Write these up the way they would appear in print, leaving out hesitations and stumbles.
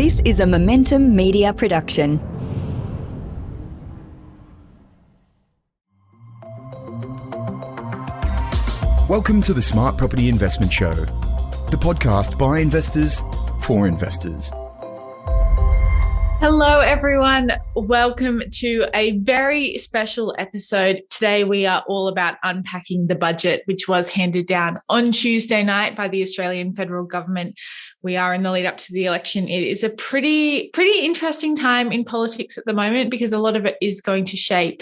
This is a Momentum Media production. Welcome to the Smart Property Investment Show, the podcast by investors for investors. Hello, everyone. Welcome to a very special episode. Today, we are all about unpacking the budget, which was handed down on Tuesday night by the Australian federal government. We are in the lead up to the election. It is a pretty interesting time in politics at the moment because a lot of it is going to shape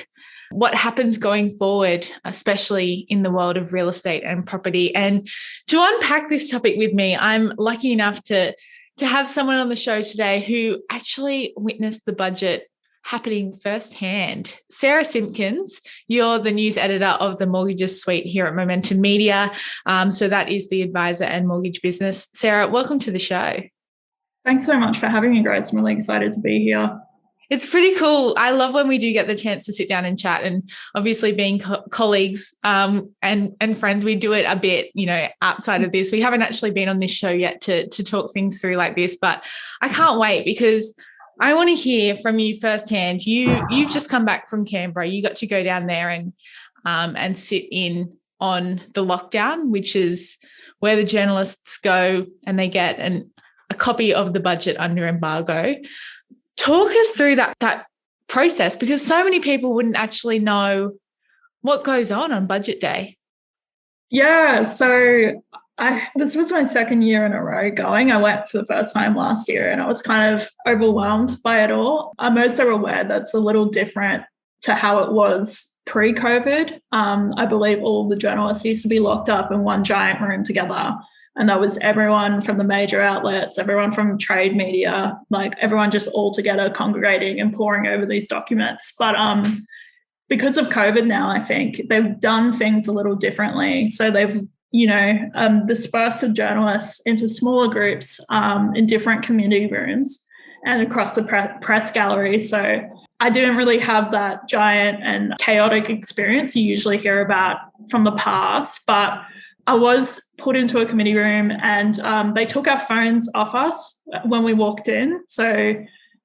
what happens going forward, especially in the world of real estate and property. And to unpack this topic with me, I'm lucky enough to have someone on the show today who actually witnessed the budget happening firsthand. Sarah Simpkins, you're the news editor of the Mortgages Suite here at Momentum Media. So that is the advisor and mortgage business. Sarah, welcome to the show. Thanks so much for having me, Grace. I'm really excited to be here. It's pretty cool. I love when we do get the chance to sit down and chat, and obviously being colleagues and friends, we do it a bit, outside of this. We haven't actually been on this show yet to talk things through like this, but I can't wait because I want to hear from you firsthand. You've just come back from Canberra. You got to go down there and sit in on the lockdown, which is where the journalists go and they get a copy of the budget under embargo. Talk us through that process, because so many people wouldn't actually know what goes on budget day. Yeah, so this was my second year in a row going. I went for the first time last year and I was kind of overwhelmed by it all. Most are aware that's a little different to how it was pre-COVID. I believe all the journalists used to be locked up in one giant room together. And that was everyone from the major outlets, everyone from trade media, like everyone just all together congregating and poring over these documents. But because of COVID now, I think they've done things a little differently. So they've, dispersed the journalists into smaller groups in different community rooms and across the press gallery. So I didn't really have that giant and chaotic experience you usually hear about from the past, but I was put into a committee room and they took our phones off us when we walked in. So,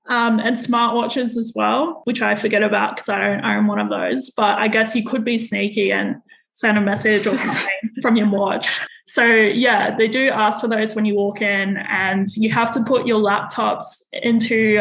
and smartwatches as well, which I forget about because I don't own one of those. But I guess you could be sneaky and send a message or something from your watch. So, yeah, they do ask for those when you walk in, and you have to put your laptops into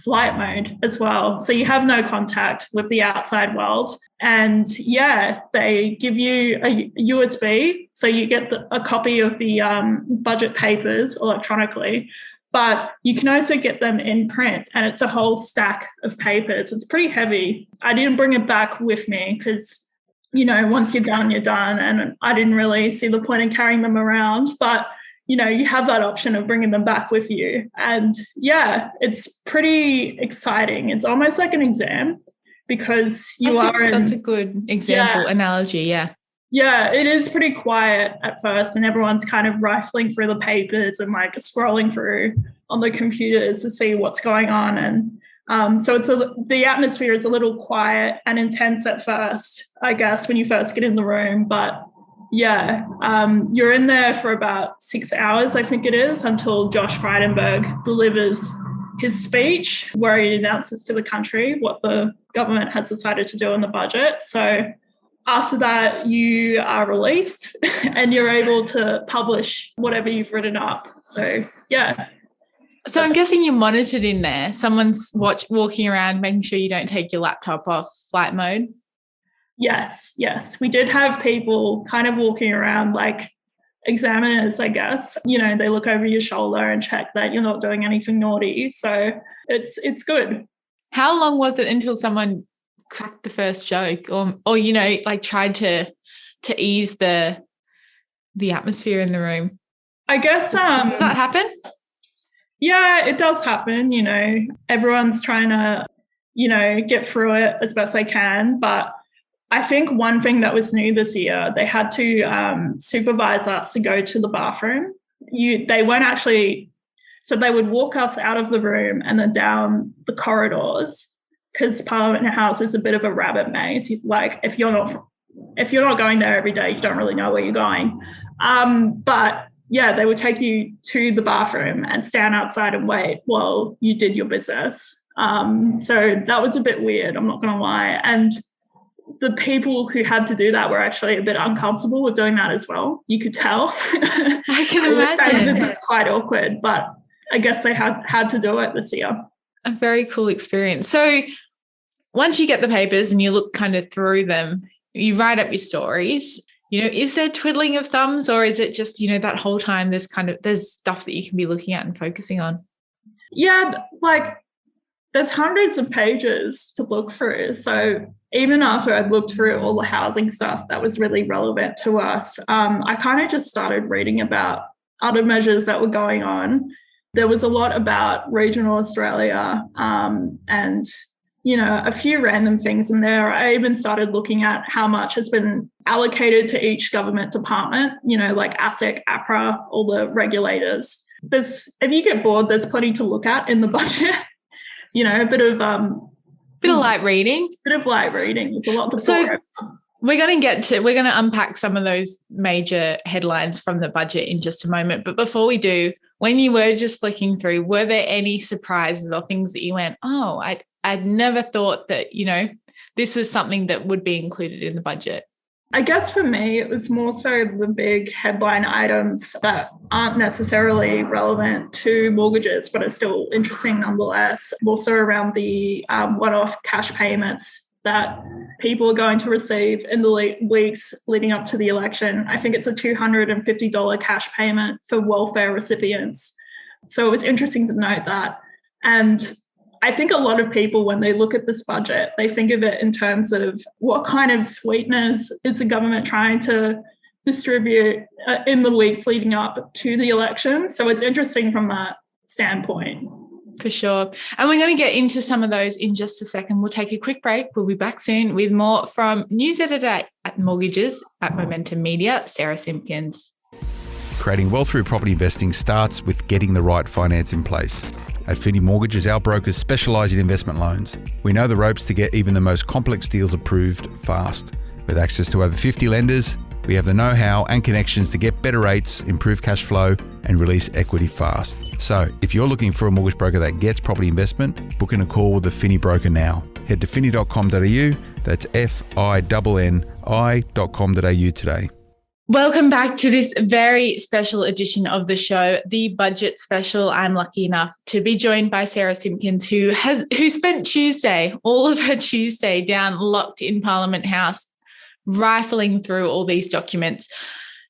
flight mode as well. So you have no contact with the outside world. And, yeah, they give you a USB, so you get a copy of the budget papers electronically, but you can also get them in print, and it's a whole stack of papers. It's pretty heavy. I didn't bring it back with me because once you're done, you're done. And I didn't really see the point in carrying them around. But, you have that option of bringing them back with you. And, yeah, it's pretty exciting. It's almost like an exam because That's a good example, analogy, yeah. Yeah, it is pretty quiet at first and everyone's kind of rifling through the papers and like scrolling through on the computers to see what's going on. And so the atmosphere is a little quiet and intense at first, I guess, when you first get in the room. But yeah, you're in there for about 6 hours, I think it is, until Josh Frydenberg delivers his speech where he announces to the country what the government has decided to do in the budget. So after that, you are released and you're able to publish whatever you've written up. So, yeah. So I'm guessing you're monitored in there. Someone's walking around, making sure you don't take your laptop off flight mode. Yes. We did have people kind of walking around like examiners, I guess. They look over your shoulder and check that you're not doing anything naughty. So it's good. How long was it until someone cracked the first joke or tried to ease the atmosphere in the room? I guess does that happen? Yeah, it does happen. Everyone's trying to get through it as best they can. But I think one thing that was new this year, they had to supervise us to go to the bathroom. They weren't actually, so they would walk us out of the room and then down the corridors, because Parliament House is a bit of a rabbit maze. Like if you're not going there every day, you don't really know where you're going. But they would take you to the bathroom and stand outside and wait while you did your business. So that was a bit weird, I'm not going to lie. And the people who had to do that were actually a bit uncomfortable with doing that as well. You could tell. I can imagine. This is quite awkward, but I guess they had to do it this year. A very cool experience. So once you get the papers and you look kind of through them, you write up your stories. Is there twiddling of thumbs, or is it just, that whole time there's stuff that you can be looking at and focusing on? Yeah, there's hundreds of pages to look through. So even after I'd looked through all the housing stuff that was really relevant to us, I kind of just started reading about other measures that were going on. There was a lot about regional Australia and, a few random things in there. I even started looking at how much has been allocated to each government department, like ASIC, APRA, all the regulators. If you get bored, there's plenty to look at in the budget. A bit of light reading. There's a lot to so we're going to unpack some of those major headlines from the budget in just a moment. But before we do, when you were just flicking through, were there any surprises or things that you went, oh, I'd never thought that, this was something that would be included in the budget? I guess for me, it was more so the big headline items that aren't necessarily relevant to mortgages, but are still interesting nonetheless. Also around the one-off cash payments that people are going to receive in the weeks leading up to the election. I think it's a $250 cash payment for welfare recipients. So it was interesting to note that. And I think a lot of people, when they look at this budget, they think of it in terms of what kind of sweeteners is the government trying to distribute in the weeks leading up to the election. So it's interesting from that standpoint. For sure. And we're going to get into some of those in just a second. We'll take a quick break. We'll be back soon with more from news editor at Mortgages at Momentum Media, Sarah Simpkins. Creating wealth through property investing starts with getting the right finance in place. At Finney Mortgages, our brokers specialise in investment loans. We know the ropes to get even the most complex deals approved fast. With access to over 50 lenders, we have the know-how and connections to get better rates, improve cash flow, and release equity fast. So, if you're looking for a mortgage broker that gets property investment, book in a call with the Finney broker now. Head to finny.com.au, that's finni.com.au today. Welcome back to this very special edition of the show, the budget special. I'm lucky enough to be joined by Sarah Simpkins, who spent all of her Tuesday down locked in Parliament House, rifling through all these documents.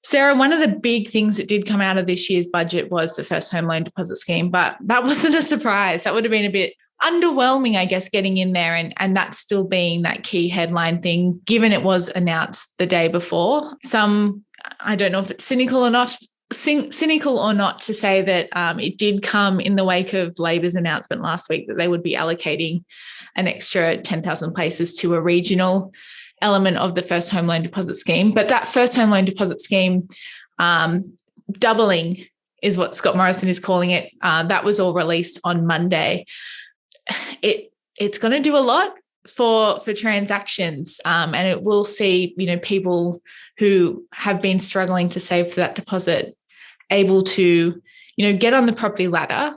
Sarah, one of the big things that did come out of this year's budget was the first home loan deposit scheme, but that wasn't a surprise. That would have been a bit underwhelming, I guess, getting in there and that still being that key headline thing, given it was announced the day before. I don't know if it's cynical or not to say that it did come in the wake of Labor's announcement last week that they would be allocating an extra 10,000 places to a regional element of the first home loan deposit scheme. But that first home loan deposit scheme, doubling is what Scott Morrison is calling it. That was all released on Monday. It's going to do a lot for transactions, and it will see, people who have been struggling to save for that deposit able to, get on the property ladder.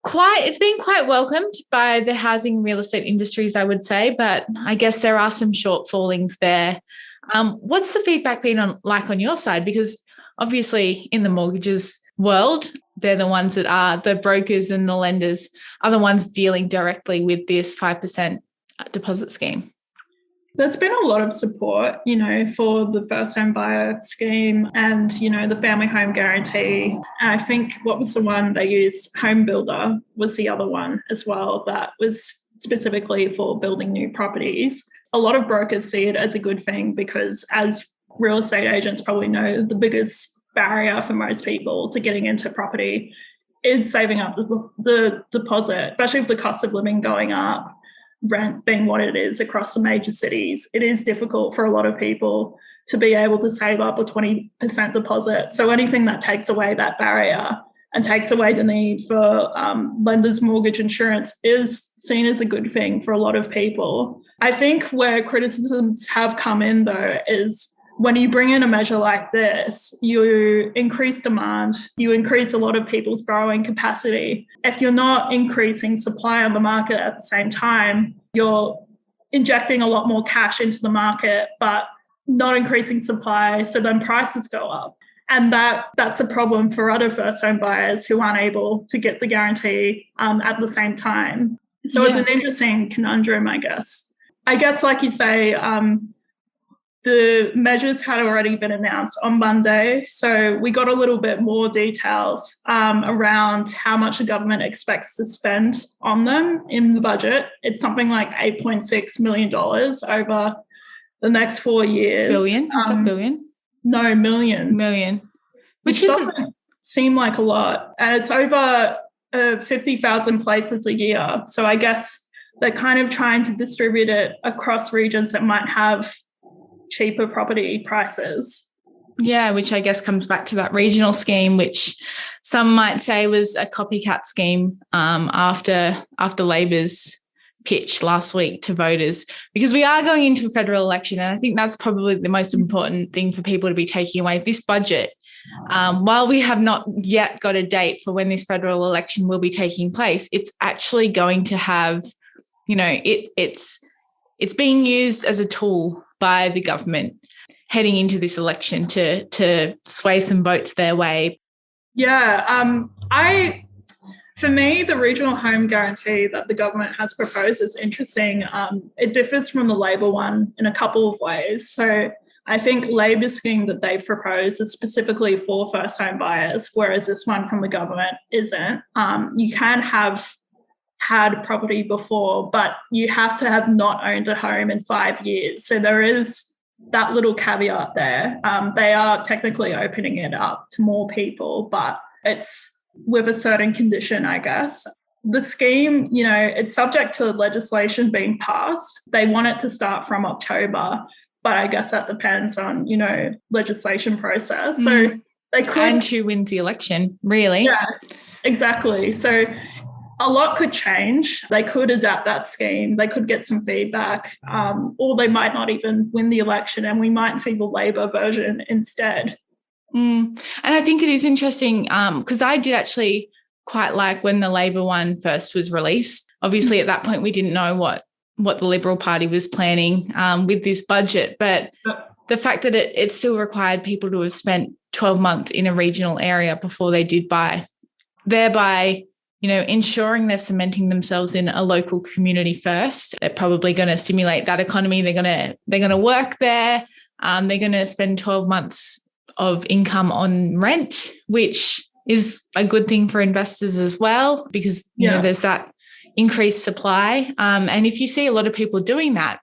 It's been quite welcomed by the housing real estate industries, I would say, but I guess there are some shortfallings there. What's the feedback been like on your side? Because obviously in the mortgages world, they're the ones that are the brokers, and the lenders are the ones dealing directly with this 5% deposit scheme. There's been a lot of support, for the first home buyer scheme and, the family home guarantee. And I think what was the one they used? Home Builder was the other one as well that was specifically for building new properties. A lot of brokers see it as a good thing because, as real estate agents probably know, the biggest barrier for most people to getting into property is saving up the deposit, especially with the cost of living going up, rent being what it is across the major cities. It is difficult for a lot of people to be able to save up a 20% deposit. So anything that takes away that barrier and takes away the need for lenders' mortgage insurance is seen as a good thing for a lot of people. I think where criticisms have come in, though, is when you bring in a measure like this, you increase demand, you increase a lot of people's borrowing capacity. If you're not increasing supply on the market at the same time, you're injecting a lot more cash into the market, but not increasing supply, so then prices go up. And that's a problem for other first home buyers who aren't able to get the guarantee at the same time. So It's an interesting conundrum, I guess. I guess, like you say, the measures had already been announced on Monday. So we got a little bit more details around how much the government expects to spend on them in the budget. It's something like $8.6 million over the next 4 years. Billion? Is that billion? No, million. Million. Which doesn't seem like a lot. And it's over 50,000 places a year. So I guess they're kind of trying to distribute it across regions that might have cheaper property prices. Yeah, which I guess comes back to that regional scheme, which some might say was a copycat scheme after Labor's pitch last week to voters, because we are going into a federal election, and I think that's probably the most important thing for people to be taking away. This budget, while we have not yet got a date for when this federal election will be taking place, it's actually going to have, it's being used as a tool by the government heading into this election to sway some votes their way. Yeah, for me, the regional home guarantee that the government has proposed is interesting. It differs from the Labor one in a couple of ways. So I think Labor's scheme that they've proposed is specifically for first home buyers, whereas this one from the government isn't. You can have had property before, but you have to have not owned a home in 5 years. So there is that little caveat there. They are technically opening it up to more people, but it's with a certain condition, I guess. The scheme, it's subject to legislation being passed. They want it to start from October, but I guess that depends on, legislation process. So they could... And who wins the election, really. Yeah, exactly. So a lot could change. They could adapt that scheme. They could get some feedback, or they might not even win the election, and we might see the Labor version instead. And I think it is interesting because I did actually quite like when the Labor one first was released. Obviously, at that point, we didn't know what the Liberal Party was planning with this budget. But the fact that it still required people to have spent 12 months in a regional area before they did buy, thereby, ensuring they're cementing themselves in a local community first. They're probably going to stimulate that economy. They're going to work there. They're going to spend 12 months of income on rent, which is a good thing for investors as well, because there's that increased supply. And if you see a lot of people doing that,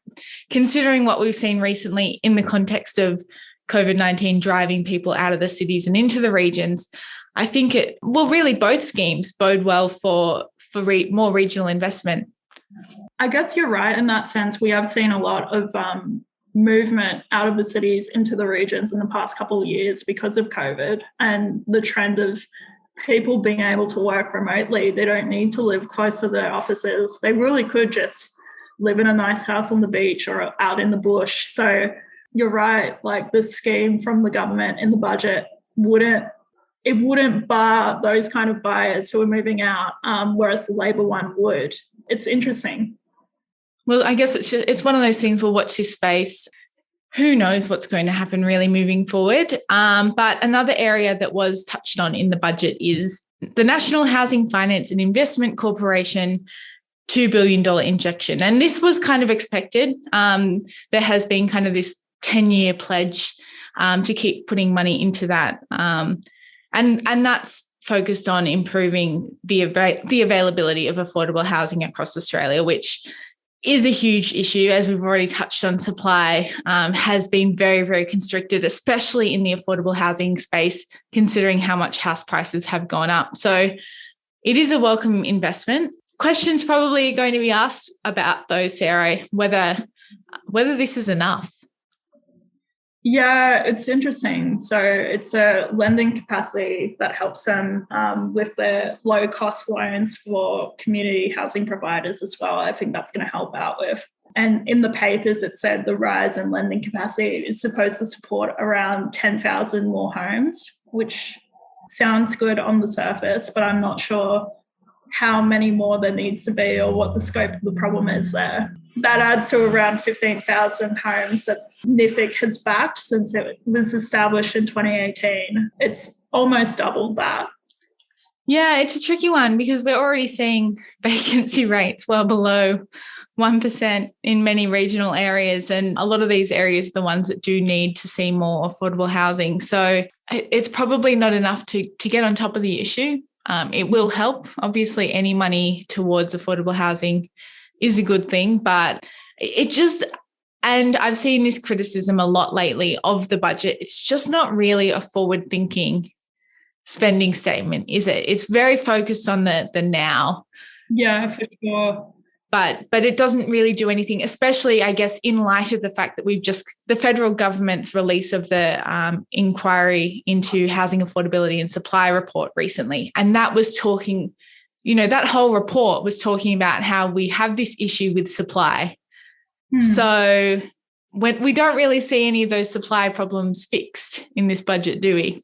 considering what we've seen recently in the context of COVID-19 driving people out of the cities and into the regions, I think really both schemes bode well for more regional investment. I guess you're right in that sense. We have seen a lot of movement out of the cities into the regions in the past couple of years because of COVID and the trend of people being able to work remotely. They don't need to live close to their offices. They really could just live in a nice house on the beach or out in the bush. So you're right, like the scheme from the government in the budget wouldn't bar those kind of buyers who are moving out, whereas the Labor one would. It's interesting. Well, I guess it's one of those things. We'll watch this space. Who knows what's going to happen really moving forward. But another area that was touched on in the budget is the National Housing Finance and Investment Corporation $2 billion injection. And this was kind of expected. There has been kind of this 10-year pledge to keep putting money into that. And that's focused on improving the availability of affordable housing across Australia, which is a huge issue. As we've already touched on, supply has been very, very constricted, especially in the affordable housing space, considering how much house prices have gone up. So it is a welcome investment. Questions probably going to be asked about though, Sarah, whether this is enough. Yeah, it's interesting. So it's a lending capacity that helps them with their low-cost loans for community housing providers as well. I think that's going to help out with And in the papers, it said the rise in lending capacity is supposed to support around 10,000 more homes, which sounds good on the surface, but I'm not sure how many more there needs to be or what the scope of the problem is there. That adds to around 15,000 homes that NIFIC has backed since it was established in 2018. It's almost doubled that. Yeah, it's a tricky one because we're already seeing vacancy rates well below 1% in many regional areas. And a lot of these areas are the ones that do need to see more affordable housing. So it's probably not enough to get on top of the issue. It will help. Obviously, any money towards affordable housing is a good thing, but and I've seen this criticism a lot lately of the budget. It's just not really a forward-thinking spending statement, is it? It's very focused on the now. Yeah, for sure. But it doesn't really do anything, especially, I guess, in light of the fact that the federal government's release of the inquiry into housing affordability and supply report recently. And that was talking, that whole report was talking about how we have this issue with supply. So when we don't really see any of those supply problems fixed in this budget, do we?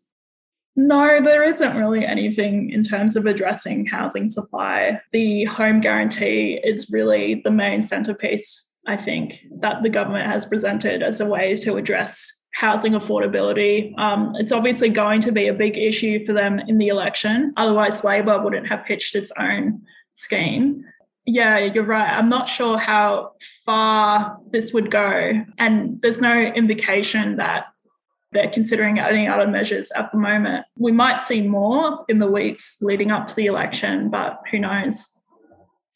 No, there isn't really anything in terms of addressing housing supply. The home guarantee is really the main centrepiece, I think, that the government has presented as a way to address housing affordability. It's obviously going to be a big issue for them in the election. Otherwise, Labor wouldn't have pitched its own scheme. Yeah, you're right. I'm not sure how far this would go. And there's no indication that they're considering any other measures at the moment. We might see more in the weeks leading up to the election, but who knows?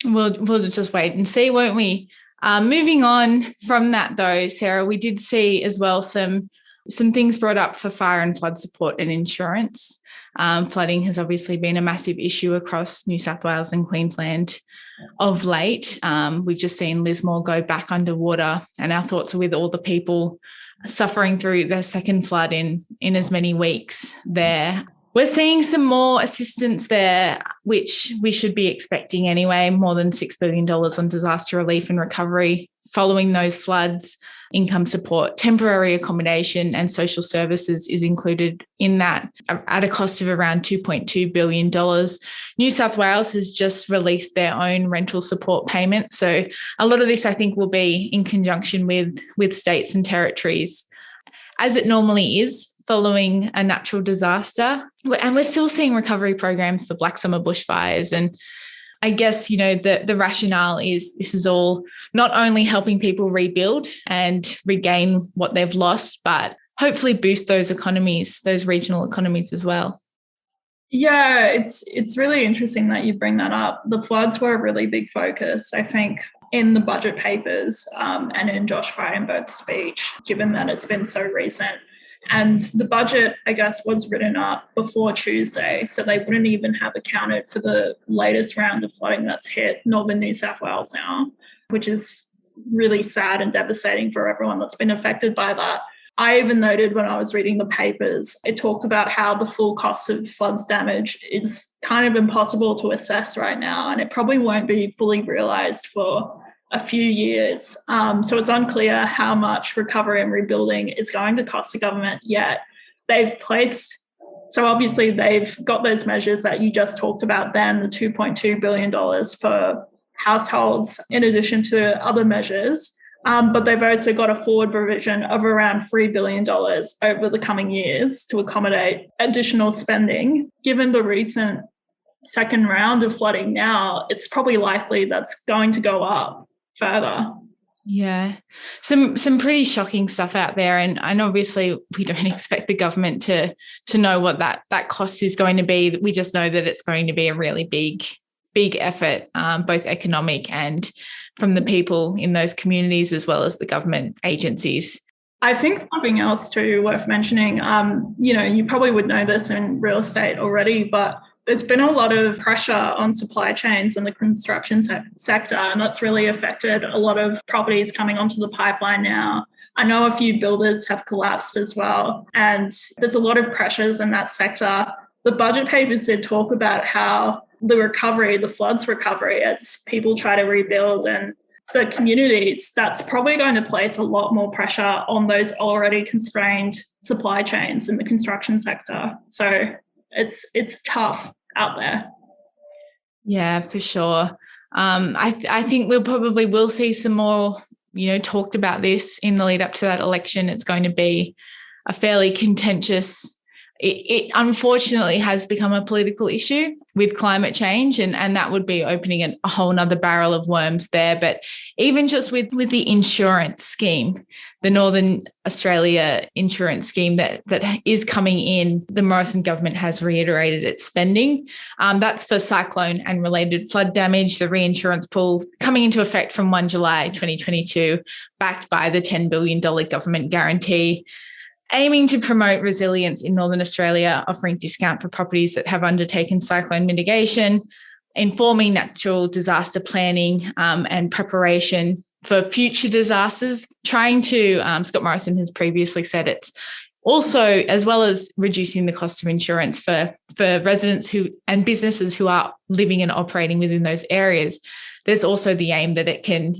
We'll just wait and see, won't we? Moving on from that, though, Sarah, we did see as well some things brought up for fire and flood support and insurance. Flooding has obviously been a massive issue across New South Wales and Queensland of late. We've just seen Lismore go back underwater, and our thoughts are with all the people suffering through their second flood in as many weeks there. We're seeing some more assistance there, which we should be expecting anyway, more than $6 billion on disaster relief and recovery following those floods. Income support, temporary accommodation and social services is included in that at a cost of around $2.2 billion. New South Wales has just released their own rental support payment. So a lot of this, I think, will be in conjunction with states and territories, as it normally is following a natural disaster. And we're still seeing recovery programs for Black Summer bushfires. And I guess, the rationale is this is all not only helping people rebuild and regain what they've lost, but hopefully boost those economies, those regional economies as well. Yeah, it's really interesting that you bring that up. The floods were a really big focus, I think, in the budget papers and in Josh Frydenberg's speech, given that it's been so recent. And the budget, I guess, was written up before Tuesday, so they wouldn't even have accounted for the latest round of flooding that's hit northern New South Wales now, which is really sad and devastating for everyone that's been affected by that. I even noted when I was reading the papers, it talked about how the full cost of floods damage is kind of impossible to assess right now, and it probably won't be fully realised for a few years. So it's unclear how much recovery and rebuilding is going to cost the government yet. So obviously they've got those measures that you just talked about then, the $2.2 billion for households, in addition to other measures. But they've also got a forward provision of around $3 billion over the coming years to accommodate additional spending. Given the recent second round of flooding now, it's probably likely that's going to go up further. Yeah, some pretty shocking stuff out there, and obviously we don't expect the government to know what that cost is going to be. We just know that it's going to be a really big effort, both economic and from the people in those communities as well as the government agencies. I think something else too worth mentioning, you probably would know this in real estate already, but there's been a lot of pressure on supply chains in the construction sector, and that's really affected a lot of properties coming onto the pipeline now. I know a few builders have collapsed as well, and there's a lot of pressures in that sector. The budget papers did talk about how the floods recovery, as people try to rebuild and the communities, that's probably going to place a lot more pressure on those already constrained supply chains in the construction sector. So it's tough out there. Yeah, for sure. I think we'll probably will see some more, talked about this in the lead up to that election. It's going to be a fairly contentious. It unfortunately has become a political issue with climate change, and that would be opening a whole nother barrel of worms there. But even just with the insurance scheme, the Northern Australia insurance scheme that is coming in, the Morrison government has reiterated its spending. That's for cyclone and related flood damage, the reinsurance pool coming into effect from 1 July 2022, backed by the $10 billion government guarantee, aiming to promote resilience in Northern Australia, offering discount for properties that have undertaken cyclone mitigation, informing natural disaster planning and preparation for future disasters, trying to, Scott Morrison has previously said it's also, as well as reducing the cost of insurance for residents and businesses who are living and operating within those areas. There's also the aim that it can,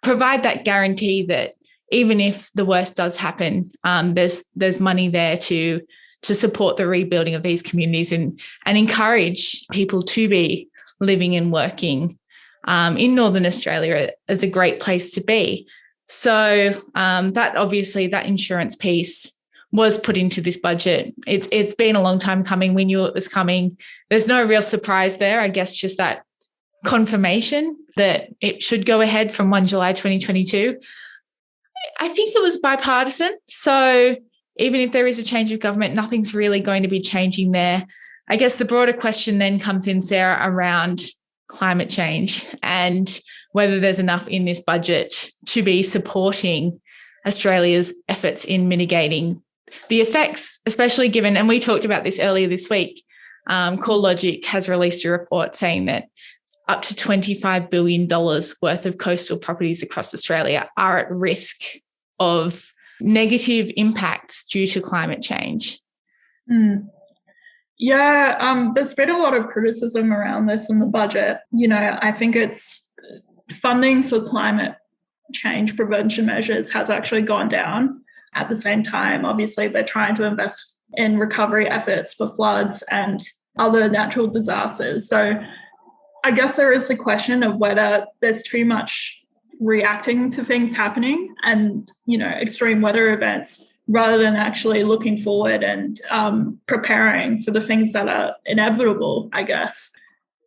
provide that guarantee that even if the worst does happen, there's money there to support the rebuilding of these communities and encourage people to be living and working in Northern Australia as a great place to be. So that obviously that insurance piece was put into this budget. It's been a long time coming. We knew it was coming. There's no real surprise there. I guess just that confirmation that it should go ahead from 1 July 2022. I think it was bipartisan. So even if there is a change of government, nothing's really going to be changing there. I guess the broader question then comes in, Sarah, around climate change and whether there's enough in this budget to be supporting Australia's efforts in mitigating the effects, especially given, and we talked about this earlier this week, CoreLogic has released a report saying that up to $25 billion worth of coastal properties across Australia are at risk of negative impacts due to climate change. Yeah, there's been a lot of criticism around this in the budget. I think it's funding for climate change prevention measures has actually gone down. At the same time, obviously, they're trying to invest in recovery efforts for floods and other natural disasters. So I guess there is the question of whether there's too much reacting to things happening and, extreme weather events rather than actually looking forward and preparing for the things that are inevitable, I guess.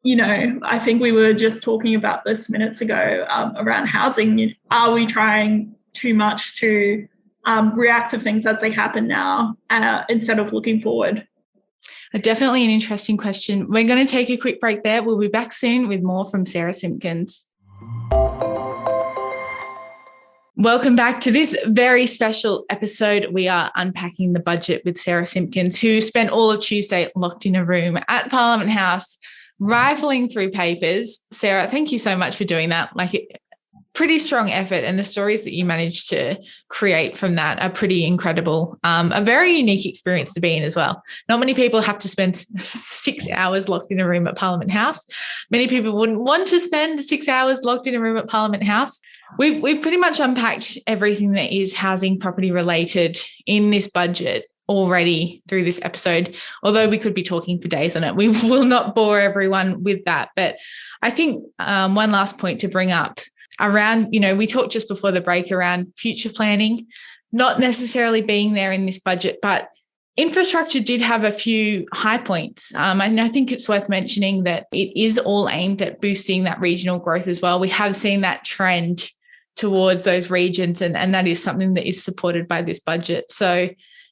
I think we were just talking about this minutes ago around housing. Are we trying too much to react to things as they happen now instead of looking forward? Definitely an interesting question. We're going to take a quick break there. We'll be back soon with more from Sarah Simpkins. Welcome back to this very special episode. We are unpacking the budget with Sarah Simpkins, who spent all of Tuesday locked in a room at Parliament House, rifling through papers. Sarah, thank you so much for doing that. Pretty strong effort, and the stories that you managed to create from that are pretty incredible. A very unique experience to be in as well. Not many people have to spend 6 hours locked in a room at Parliament House. Many people wouldn't want to spend 6 hours locked in a room at Parliament House. We've pretty much unpacked everything that is housing property related in this budget already through this episode, although we could be talking for days on it. We will not bore everyone with that. But I think one last point to bring up around, we talked just before the break around future planning, not necessarily being there in this budget, but infrastructure did have a few high points. And I think it's worth mentioning that it is all aimed at boosting that regional growth as well. We have seen that trend towards those regions, and that is something that is supported by this budget. So,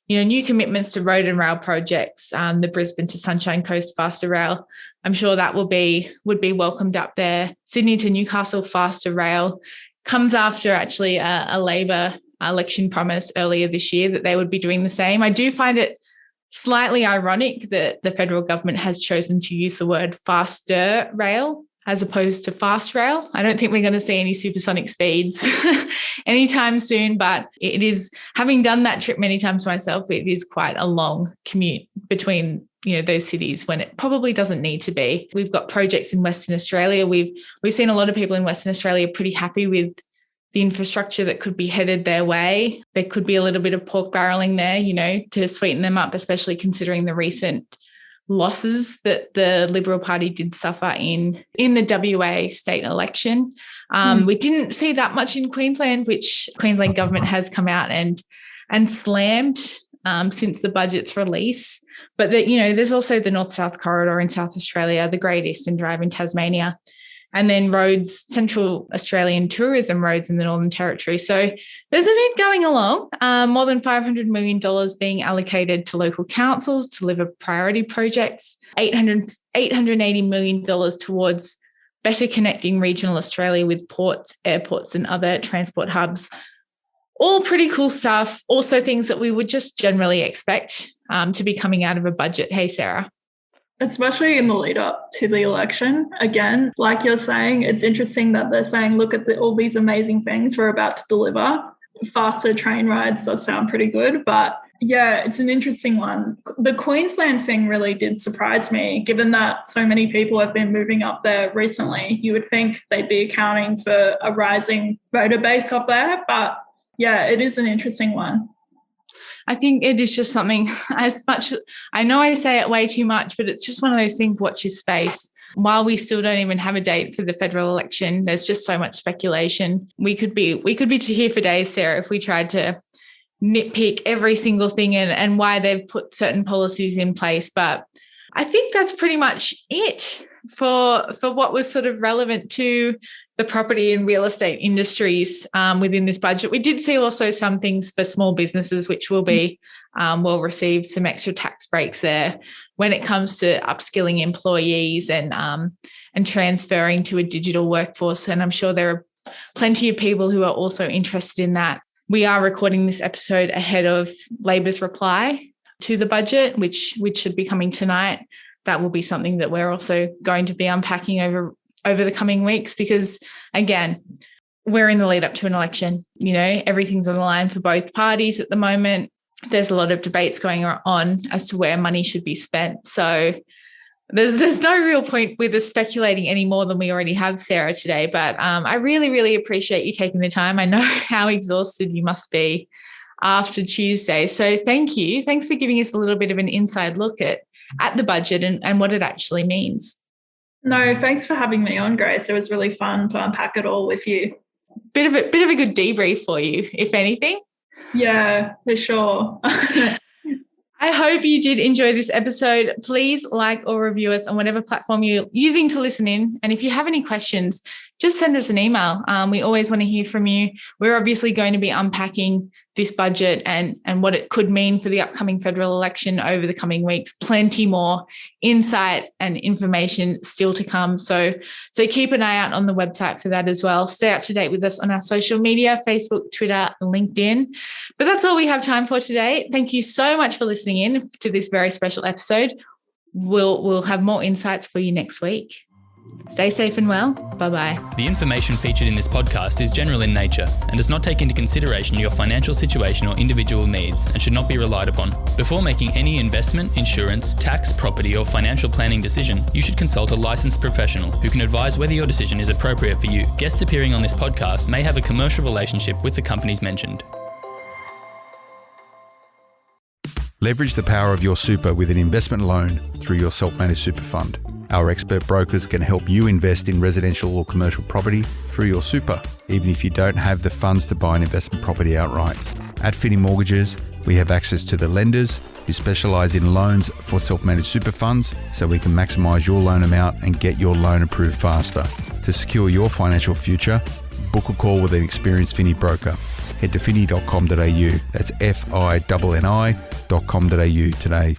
new commitments to road and rail projects, the Brisbane to Sunshine Coast Faster Rail, I'm sure that would be welcomed up there. Sydney to Newcastle Faster Rail comes after actually a Labor election promise earlier this year that they would be doing the same. I do find it slightly ironic that the federal government has chosen to use the word faster rail as opposed to fast rail. I don't think we're going to see any supersonic speeds anytime soon, but it is, having done that trip many times myself, it is quite a long commute between those cities when it probably doesn't need to be. We've got projects in Western Australia. We've seen a lot of people in Western Australia pretty happy with the infrastructure that could be headed their way. There could be a little bit of pork barreling there, to sweeten them up, especially considering the recent losses that the Liberal Party did suffer in the WA state election. We didn't see that much in Queensland, which Queensland government has come out and slammed since the budget's release. But there's also the North-South corridor in South Australia, the Great Eastern Drive in Tasmania, and then roads, Central Australian tourism roads in the Northern Territory. So there's a bit going along, more than $500 million being allocated to local councils to deliver priority projects, $880 million towards better connecting regional Australia with ports, airports, and other transport hubs. All pretty cool stuff. Also things that we would just generally expect to be coming out of a budget. Hey, Sarah. Especially in the lead up to the election. Again, like you're saying, it's interesting that they're saying, look at all these amazing things we're about to deliver. Faster train rides does sound pretty good, but yeah, it's an interesting one. The Queensland thing really did surprise me, given that so many people have been moving up there recently. You would think they'd be accounting for a rising voter base up there, but yeah, it is an interesting one. I think it is just something, as much, I know I say it way too much, but it's just one of those things, watch your space. While we still don't even have a date for the federal election, there's just so much speculation. We could be here for days, Sarah, if we tried to nitpick every single thing and why they've put certain policies in place. But I think that's pretty much it for what was sort of relevant to the property and real estate industries within this budget. We did see also some things for small businesses, which will receive some extra tax breaks there when it comes to upskilling employees and transferring to a digital workforce. And I'm sure there are plenty of people who are also interested in that. We are recording this episode ahead of Labor's reply to the budget, which should be coming tonight. That will be something that we're also going to be unpacking over the coming weeks, because again, we're in the lead up to an election. Everything's on the line for both parties at the moment. There's a lot of debates going on as to where money should be spent. So there's no real point with us speculating any more than we already have, Sarah, today. But I really, really appreciate you taking the time. I know how exhausted you must be after Tuesday. So thank you. Thanks for giving us a little bit of an inside look at the budget and what it actually means. No, thanks for having me on, Grace. It was really fun to unpack it all with you. Bit of a good debrief for you, if anything. Yeah, for sure. I hope you did enjoy this episode. Please like or review us on whatever platform you're using to listen in. And if you have any questions, just send us an email. We always want to hear from you. We're obviously going to be unpacking this budget and what it could mean for the upcoming federal election over the coming weeks. Plenty more insight and information still to come. So keep an eye out on the website for that as well. Stay up to date with us on our social media, Facebook, Twitter, LinkedIn. But that's all we have time for today. Thank you so much for listening in to this very special episode. We'll have more insights for you next week. Stay safe and well. Bye-bye. The information featured in this podcast is general in nature and does not take into consideration your financial situation or individual needs and should not be relied upon. Before making any investment, insurance, tax, property or financial planning decision, you should consult a licensed professional who can advise whether your decision is appropriate for you. Guests appearing on this podcast may have a commercial relationship with the companies mentioned. Leverage the power of your super with an investment loan through your self-managed super fund. Our expert brokers can help you invest in residential or commercial property through your super, even if you don't have the funds to buy an investment property outright. At Finney Mortgages, we have access to the lenders who specialise in loans for self-managed super funds, so we can maximise your loan amount and get your loan approved faster. To secure your financial future, book a call with an experienced Finney broker. Head to finny.com.au. That's FINNI.com.au today.